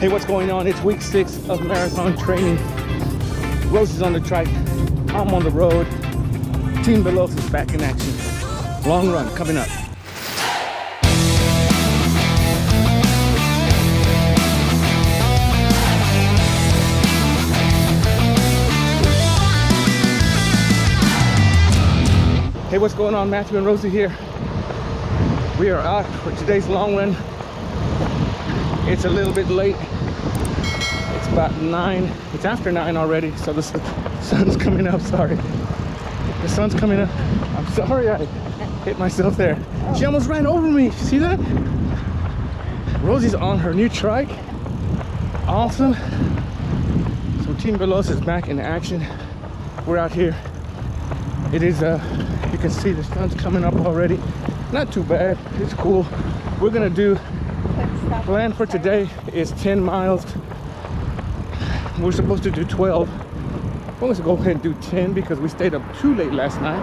Hey, what's going on? It's week 6 of marathon training. Rosie's on the trike. I'm on the road. Team Belos is back in action. Long run coming up. Hey, what's going on? Matthew and Rosie here. We are out for today's long run. It's a little bit late. It's about 9. It's after 9 already, so the sun's coming up. Sorry. The sun's coming up. I'm sorry I hit myself there. She almost ran over me. See that? Rosie's on her new trike. Awesome. So Team Belos is back in action. We're out here. It is, you can see the sun's coming up already. Not too bad. It's cool. We're gonna do, plan for today is 10 miles. We're supposed to do 12. We're going to go ahead and do 10 because we stayed up too late last night,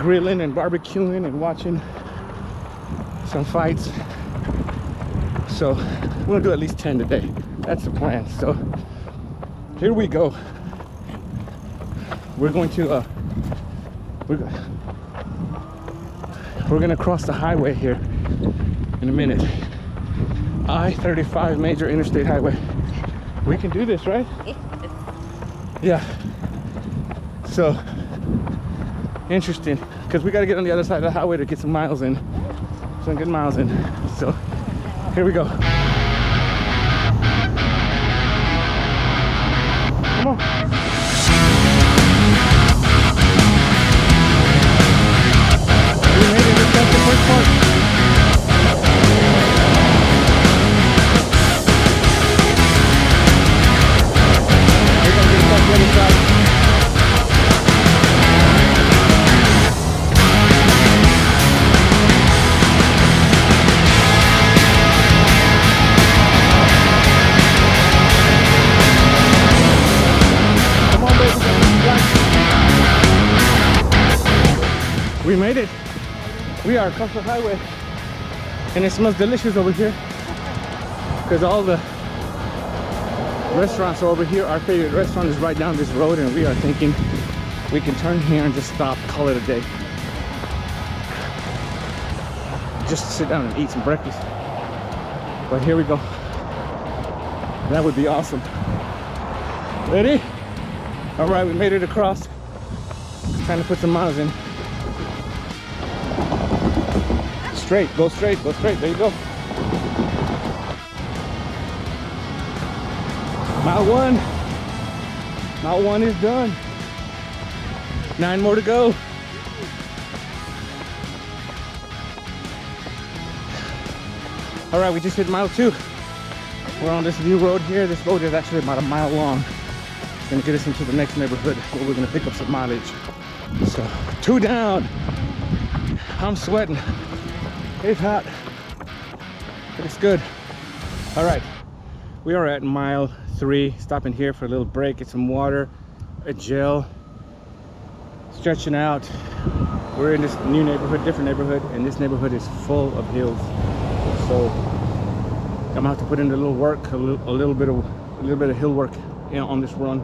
grilling and barbecuing and watching some fights. So we're going to do at least 10 today. That's the plan. So here we go. We're going to we're going to cross the highway here in a minute. I-35 major interstate highway. We can do this, right? Yeah. So interesting, because we got to get on the other side of the highway to get some miles in, some good miles in. So here we go. Come on. We made it. That's the first part. We made it. We are across the highway, and it smells delicious over here because all the restaurants are over here. Our favorite restaurant is right down this road, and we are thinking we can turn here and just stop, call it a day. Just sit down and eat some breakfast. But here we go. That would be awesome. Ready? All right, we made it across. Trying to put some miles in. Straight, go straight, go straight. There you go. Mile 1. Mile 1 is done. 9 more to go. All right, we just hit mile 2. We're on this new road here. This road is actually about a mile long. It's gonna get us into the next neighborhood where we're gonna pick up some mileage. So 2 down. I'm sweating. It's hot, but it's good. All right, we are at mile 3, stopping here for a little break, get some water, a gel, stretching out. We're in this new neighborhood, different neighborhood, and this neighborhood is full of hills. So I'm gonna have to put in a little work, a little bit of hill work, you know, on this run.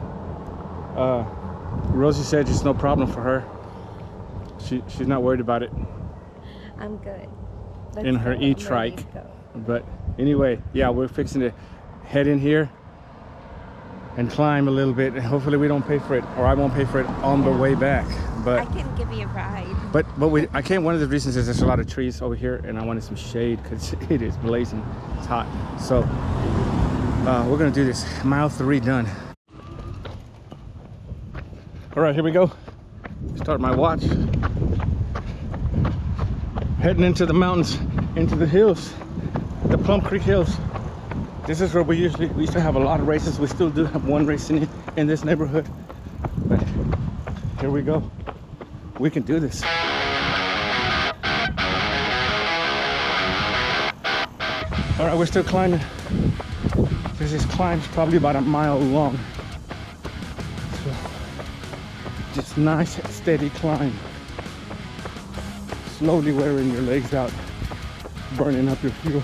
Rosie said it's no problem for her. She's not worried about it. I'm good. In her E-Trike. But anyway, yeah, we're fixing to head in here and climb a little bit, and hopefully we don't pay for it, or I won't pay for it on the way back. But I can give you a ride. But I can't. One of the reasons is there's a lot of trees over here, and I wanted some shade because it is blazing. It's hot. So we're gonna do this. Mile 3 done. All right, here we go. Start my watch. Heading into the mountains, into the hills, the Plum Creek Hills. This is where we used to have a lot of races. We still do have one race in this neighborhood. But here we go. We can do this. All right, we're still climbing. This climb's probably about a mile long. So, just nice, steady climb. Slowly wearing your legs out, burning up your fuel.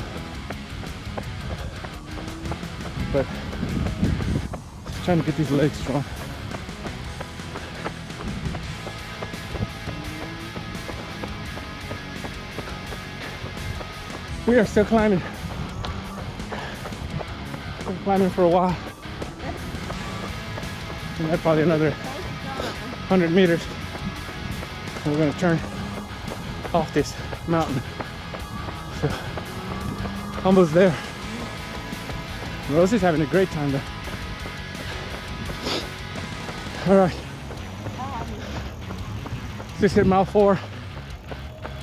but just trying to get these legs strong. We are still climbing. We're climbing for a while. And that's probably another 100 meters. And we're gonna turn off this mountain. So, almost there. Rosie's having a great time though. All right. Just hit mile 4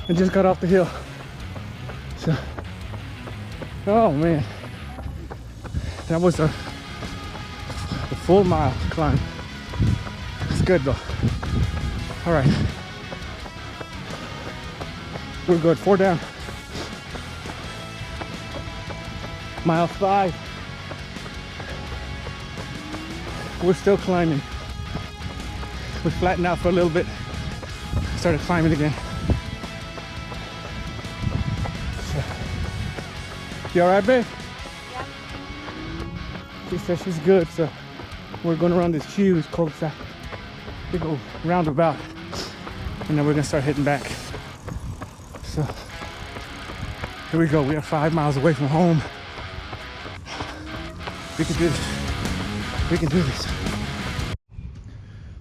and just got off the hill. So, oh man, that was a full mile climb. It's good though. All right, we're good. 4 down. Mile 5. We're still climbing. We flattened out for a little bit. Started climbing again. So, you all right, babe? Yeah. She says she's good, so we're going around this huge cul-de-sac. We go roundabout, and then we're gonna start heading back. So here we go. We are 5 miles away from home. We can do this. We can do this.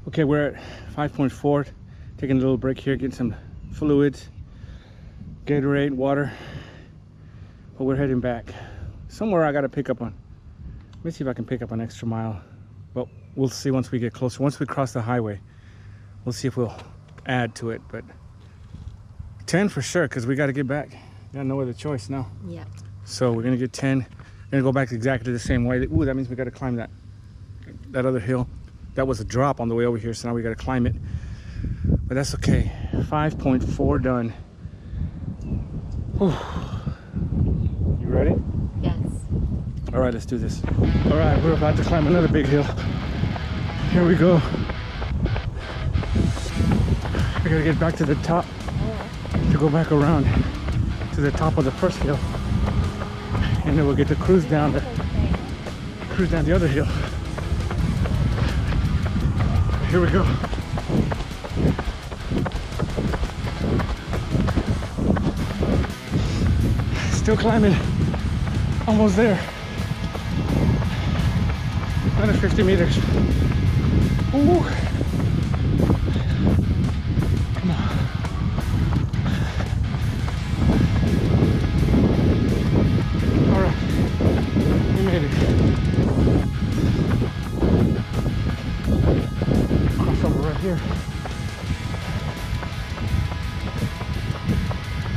Okay, we're at 5.4. Taking a little break here, getting some fluids, Gatorade, water. But we're heading back. Somewhere I gotta pick up on. Let me see if I can pick up an extra mile. Well, we'll see once we get closer. Once we cross the highway, we'll see if we'll add to it. But 10 for sure, because we got to get back. Got no other choice now. Yep. So we're gonna get 10. We're gonna go back exactly the same way. Ooh, that means we got to climb that other hill. That was a drop on the way over here, so now we got to climb it. But that's okay. 5.4 done. Whew. You ready? Yes. All right, let's do this. All right, we're about to climb another big hill. Here we go. We gotta get back to the top to go back around to the top of the first hill, and then we'll get to cruise down the other hill. Here we go. Still climbing. Almost there. Another 50 meters. Ooh. Come on. All right. We made it. Crossover right here.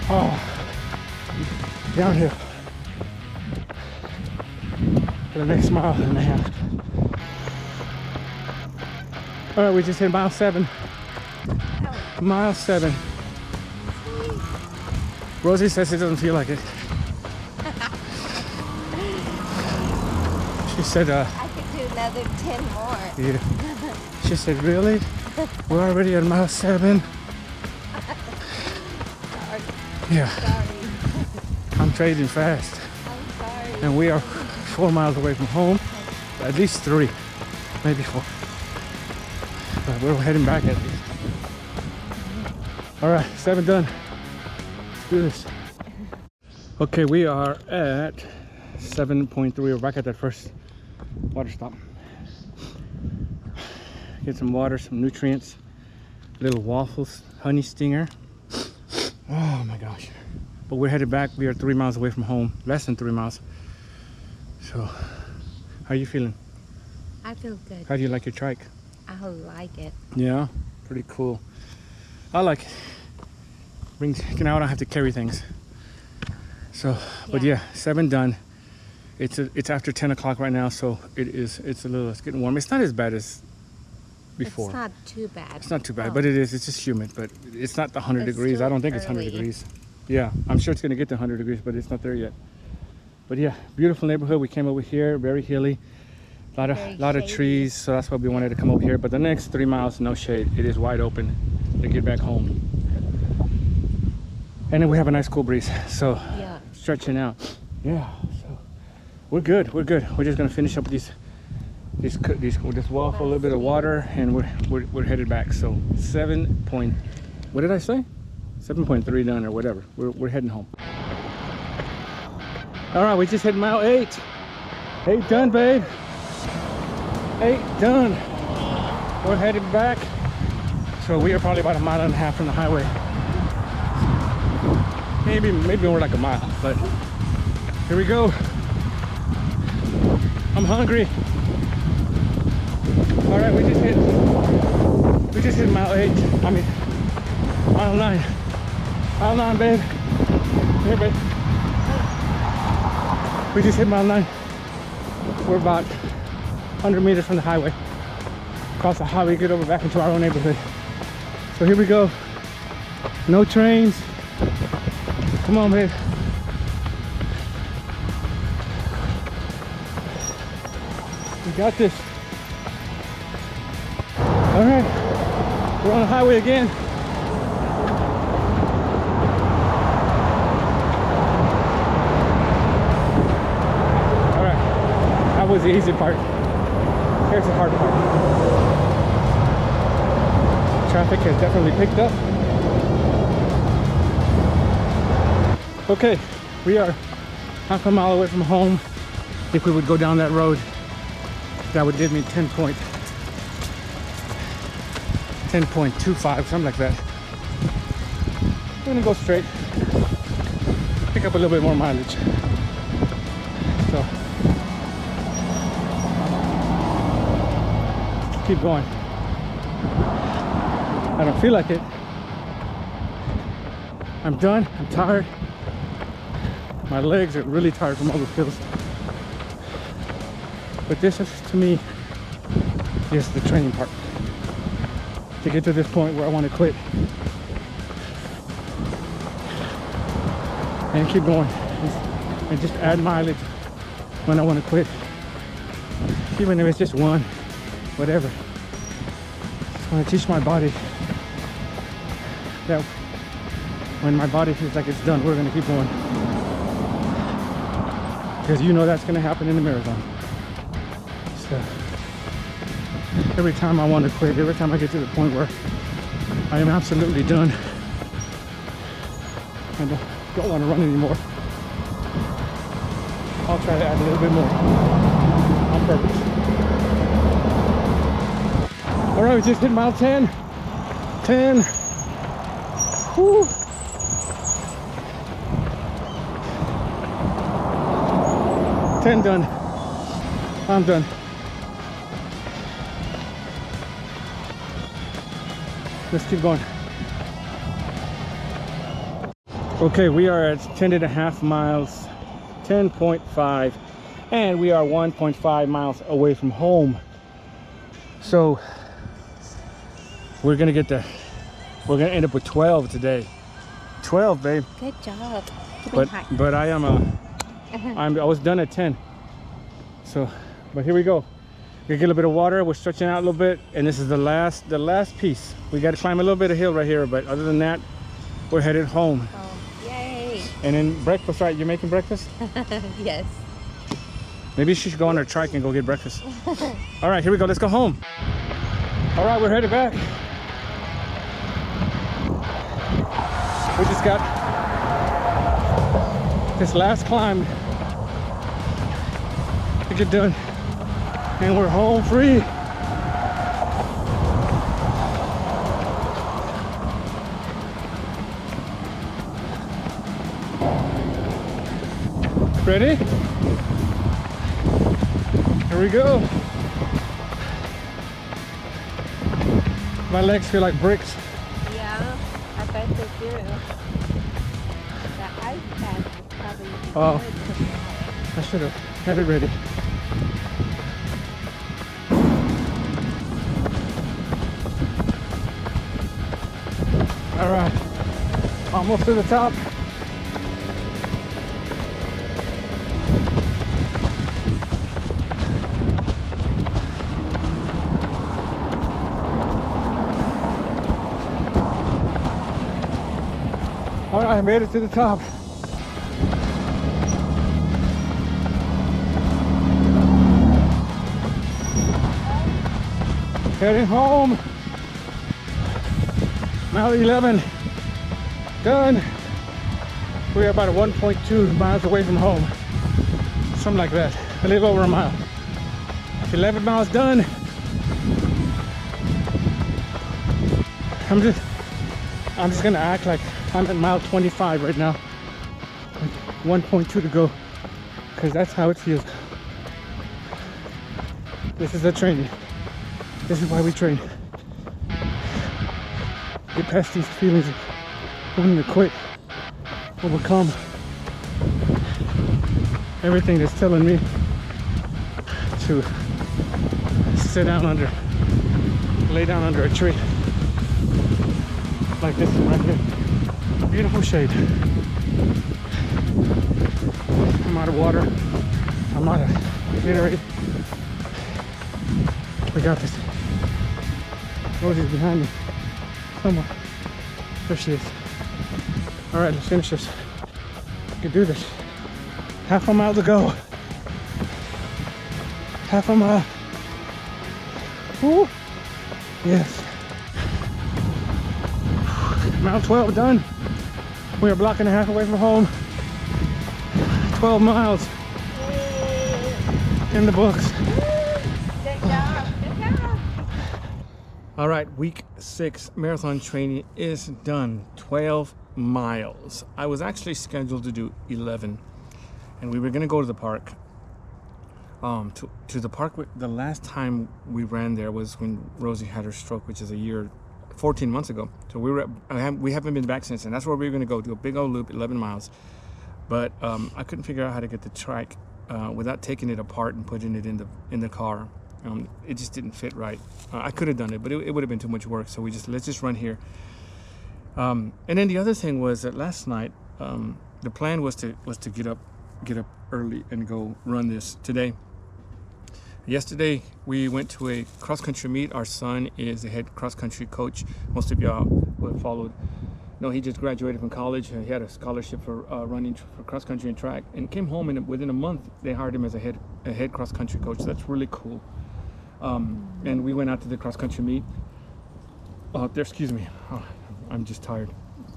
Oh. Downhill. For the next mile and a half. All right, we just hit mile 7. Mile 7. Rosie says it doesn't feel like it. She said, I could do another 10 more. yeah. She said, really? We're already at mile 7? Sorry. Yeah, Sorry. I'm trading fast. I'm sorry. And we are 4 miles away from home. At least 3, maybe 4. But we're heading back at least. All right, 7 done. Let's do this. Okay, we are at 7.3. We're back at that first water stop. Get some water, some nutrients, little waffles, honey stinger. Oh my gosh. But we're headed back. We are 3 miles away from home, less than 3 miles. So, how are you feeling? I feel good. How do you like your trike? I like it. Yeah, pretty cool. I like it. You know, I don't have to carry things. So, but yeah, 7 done. It's after 10 o'clock right now, so it's getting warm. It's not as bad as before. It's not too bad. It's not too bad, Oh. but it is. It's just humid, but it's not the 100 It's degrees. I still don't think it's 100 early. degrees. Yeah, I'm sure it's gonna get to 100 degrees, but it's not there yet. But yeah, beautiful neighborhood. We came over here, very hilly, lot Very of shady. trees. So that's why we wanted to come over here. But the next 3 miles, no shade. It is wide open to get back home. And then we have a nice cool breeze. So Yeah. stretching out. Yeah. So we're good. We're good. We're just gonna finish up this well for a little bit of water, and we're headed back. So 7 point, what did I say? 7.3 done or whatever. We're heading home. All right, we just hit mile 8. 8 done, babe. 8 done. We're headed back. So we are probably about 1.5 miles from the highway. Maybe more like a mile, but here we go. I'm hungry. All right, we just hit mile 8. I mean, mile 9. Mile 9, babe. Here, babe. We just hit mile 9. We're about 100 meters from the highway. Cross the highway, get over back into our own neighborhood. So here we go. No trains. Come on, babe. We got this. All right, we're on the highway again. All right, that was the easy part. Here's the hard part. Traffic has definitely picked up. Okay, we are 1/2 mile away from home. If we would go down that road, that would give me 10.25, something like that. We're gonna go straight, pick up a little bit more mileage. So, keep going. I don't feel like it. I'm done, I'm tired. My legs are really tired from all those hills. But this is, to me, just the training part. To get to this point where I want to quit. And keep going. And just add mileage when I want to quit. Even if it's just one, whatever. I want to teach my body that when my body feels like it's done, we're going to keep going. Because you know that's going to happen in the marathon. So every time I want to quit, every time I get to the point where I am absolutely done and don't want to run anymore, I'll try to add a little bit more on purpose. All right, we just hit mile 10. 10. Woo. Done. I'm done. Let's keep going. Okay, we are at 10.5 miles, 10.5, and we are 1.5 miles away from home. So we're gonna end up with 12 today. 12, babe. Good job. But I am I was done at 10. So, but here we go. We get a little bit of water. We're stretching out a little bit, and this is the last piece. We got to climb a little bit of hill right here, but other than that, we're headed home. Oh, yay! And then breakfast, right? You're making breakfast? Yes. Maybe she should go on her trike and go get breakfast. All right, here we go. Let's go home. All right, we're headed back. We just got this last climb to get done, and we're home free. Ready? Here we go. My legs feel like bricks. Yeah, I bet they do. The ice pack is probably Oh. good. I should have had it ready. All right, almost to the top. All right, I made it to the top. Heading home. Mile 11 done. We're about 1.2 miles away from home. Something like that. A little over a mile. 11 miles done. I'm just gonna act like I'm at mile 25 right now. 1.2 to go, because that's how it feels. This is the training. This is why we train. Get past these feelings of wanting to quit, overcome everything that's telling me to sit down under, lay down under a tree like this one right here. Beautiful shade. I'm out of water. I'm out of Gatorade. We got this. Rosie's behind me. Somewhere. There she is. All right, let's finish this. We can do this. Half a mile to go. Half a mile. Woo. Yes. Mile 12 done. We are blocking and a half away from home. 12 miles in the books. Good job. Good job. All right, week 6 marathon training is done. 12 miles. I was actually scheduled to do 11, and we were gonna go to the park. To the park. The last time we ran there was when Rosie had her stroke, which is 14 months ago. So we haven't been back since, and that's where we were gonna go, do a big old loop, 11 miles. But I couldn't figure out how to get the trike without taking it apart and putting it in the car. It just didn't fit right. I could have done it, but it would have been too much work. So let's just run here. And then the other thing was that last night the plan was to get up early and go run this today. Yesterday we went to a cross country meet. Our son is a head cross country coach. Most of y'all who have followed. No, he just graduated from college. He had a scholarship for running for cross country and track, and came home, and within a month they hired him as a head cross country coach. That's really cool. And we went out to the cross country meet. Excuse me. Oh, I'm just tired.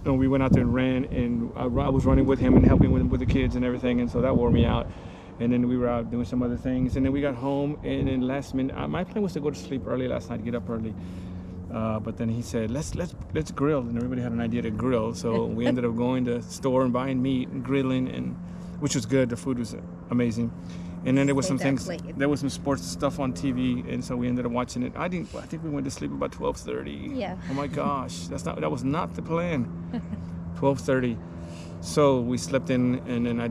No, we went out there and ran, and I was running with him and helping with the kids and everything, and so that wore me out. And then we were out doing some other things, and then we got home, and then last minute, my plan was to go to sleep early last night, get up early. But then he said, let's grill, and everybody had an idea to grill. So we ended up going to the store and buying meat and grilling, and which was good. The food was amazing. And then there was some things. There was some sports stuff on TV, and so we ended up watching it. I think we went to sleep about 12:30. Yeah. Oh my gosh, that was not the plan. 12:30. So we slept in, and then I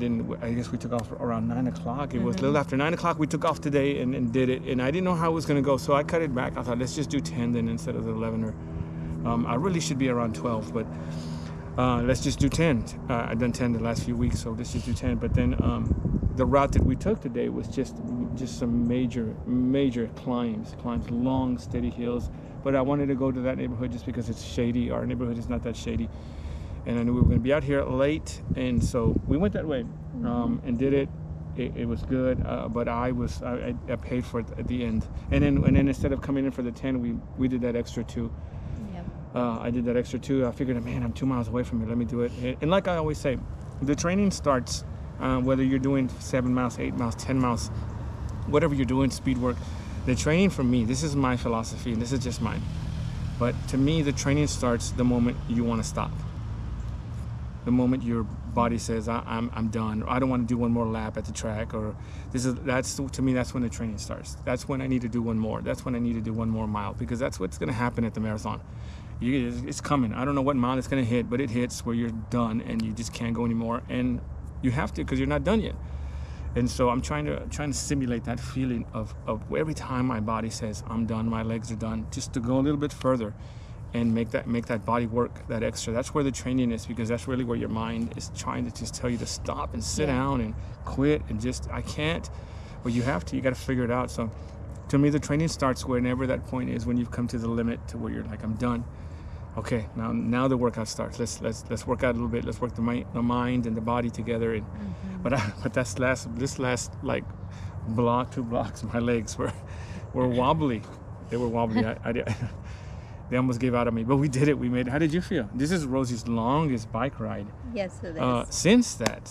guess we took off around 9 o'clock. It was a little after 9 o'clock. We took off today and did it, and I didn't know how it was going to go, so I cut it back. I thought, let's just do 10 then instead of the 11. Or I really should be around 12, but let's just do 10. I've done 10 the last few weeks, so let's just do 10. But then the route that we took today was just some major climbs, long, steady hills. But I wanted to go to that neighborhood just because it's shady. Our neighborhood is not that shady. And I knew we were going to be out here late, and so we went that way and did it. It was good, but I paid for it at the end. And then instead of coming in for the 10, we did that extra 2. Yeah. I did that extra 2. I figured, man, I'm 2 miles away from it. Let me do it. And like I always say, the training starts whether you're doing 7 miles, 8 miles, 10 miles, whatever you're doing, speed work. The training for me, this is my philosophy, and this is just mine. But to me, the training starts the moment you want to stop. The moment your body says, I'm done, or I don't want to do one more lap at the track, or to me, that's when the training starts. That's when I need to do one more. That's when I need to do one more mile, because that's what's going to happen at the marathon. It's coming. I don't know what mile it's going to hit, but it hits where you're done and you just can't go anymore, and you have to, because you're not done yet. And so I'm trying to simulate that feeling of every time my body says I'm done, my legs are done, just to go a little bit further and make that body work that extra. That's where the training is, because that's really where your mind is trying to just tell you to stop and sit down and quit and just, I can't. But you have to. You got to figure it out. So to me, the training starts whenever that point is, when you've come to the limit to where you're like, I'm done. Okay, now the workout starts. Let's work out a little bit. Let's work the mind and the body together. And but this last like block, 2 blocks, my legs were wobbly. They were wobbly. They almost gave out on me, but we did it. We made it. How did you feel? This is Rosie's longest bike ride. Yes, it is. Since that,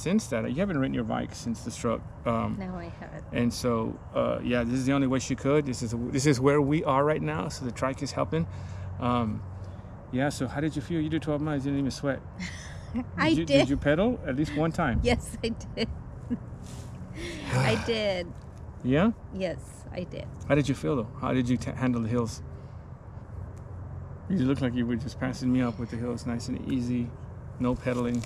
you haven't ridden your bike since the stroke. No, I haven't. And so, yeah, this is the only way she could. This is where we are right now. So the trike is helping. Yeah. So how did you feel? You did 12 miles. You didn't even sweat. I did. Did you pedal at least one time? Yes, I did. I did. Yeah. Yes, I did. How did you feel though? How did you handle the hills? You look like you were just passing me up with the hills, nice and easy, no pedaling.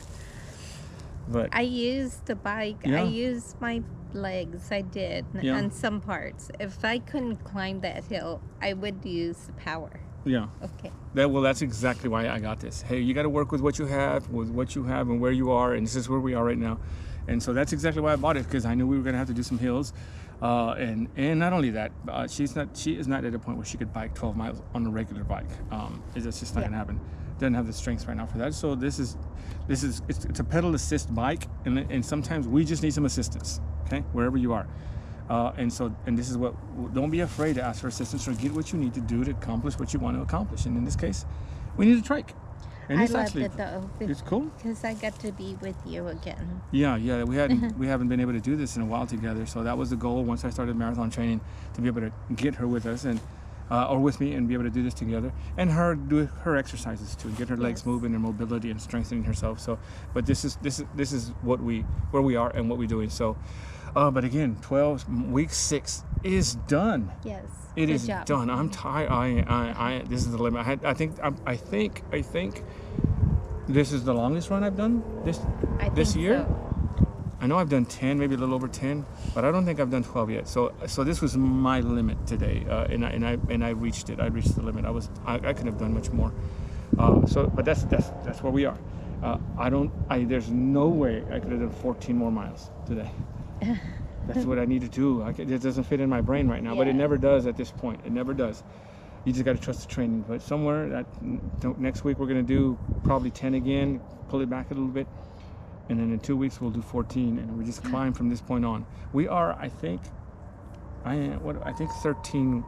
But I used the bike. Yeah. I used my legs. I did Yeah. on some parts. If I couldn't climb that hill, I would use the power. yeah, Okay. that's exactly why I got this. Hey, you got to work with what you have, and where you are, and this is where we are right now. And so that's exactly why I bought it, because I knew we were going to have to do some hills. And not only that, she is not at a point where she could bike 12 miles on a regular bike. It's just not gonna happen. Doesn't have the strength right now for that. So it's a pedal assist bike, and sometimes we just need some assistance. Okay, wherever you are. And this is what. Don't be afraid to ask for assistance or get what you need to do to accomplish what you want to accomplish. And in this case, we need a trike. And I it's loved actually, it though. it's cool. Because I got to be with you again. Yeah, we haven't been able to do this in a while together. So that was the goal once I started marathon training, to be able to get her with us or with me and be able to do this together, and her do her exercises too, get her legs moving and mobility and strengthening herself. So, but this is where we are and what we're doing. So, but again, 12 week 6 is done. Yes. It Good is job. done. I'm tired. I this is the limit. I think this is the longest run I've done this year. So. I know I've done 10, maybe a little over 10, but I don't think I've done 12 yet. So this was my limit today, and I reached it. I reached the limit. I could have done much more. But that's where we are. There's no way I could have done 14 more miles today. That's what I need to do. It doesn't fit in my brain right now, but it never does at this point. It never does. You just got to trust the training. But somewhere next week we're going to do probably 10 again, pull it back a little bit, and then in 2 weeks we'll do 14, and we just climb from this point on. We are, I think 13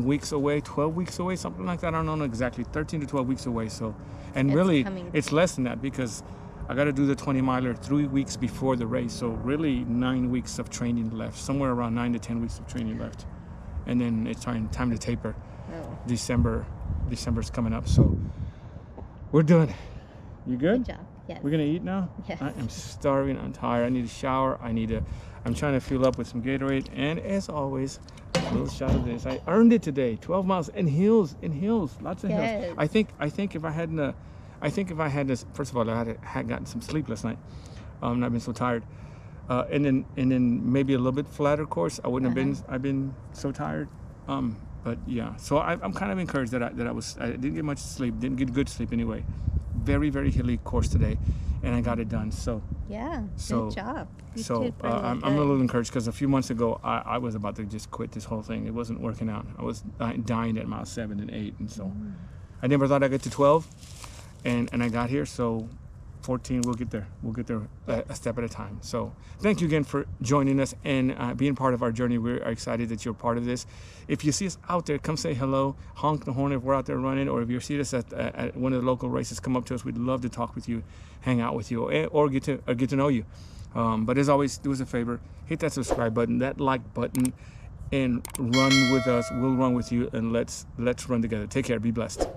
weeks away, 12 weeks away, something like that. I don't know exactly, 13 to 12 weeks away. So, and really, it's less than that, because I got to do the 20 miler 3 weeks before the race. So really 9 weeks of training left, somewhere around 9 to 10 weeks of training left. And then it's time to taper. Oh. December's coming up. So we're done. You good? Good job. Yes. We're going to eat now? Yes. I am starving. I'm tired. I need a shower. I'm trying to fuel up with some Gatorade. And as always, a little shot of this. I earned it today. 12 miles in hills, lots of hills. I think if I had this, first of all, I had gotten some sleep last night. I've been so tired. And then maybe a little bit flatter course. I wouldn't have I've been so tired. But yeah, so I'm kind of encouraged that I didn't get much sleep, didn't get good sleep anyway. Very, very hilly course today, and I got it done. So yeah, good job. I'm a little encouraged, because a few months ago I was about to just quit this whole thing. It wasn't working out. I was dying at mile 7 and 8, and so I never thought I'd get to 12, and I got here. So 14, we'll get there a step at a time. So thank you again for joining us and being part of our journey. We're excited that you're part of this. If you see us out there, come say hello, honk the horn if we're out there running, or if you see us at one of the local races, come up to us. We'd love to talk with you, hang out with you, or get to know you. But as always, do us a favor, hit that subscribe button, that like button, and run with us. We'll run with you, and let's run together. Take care. Be blessed.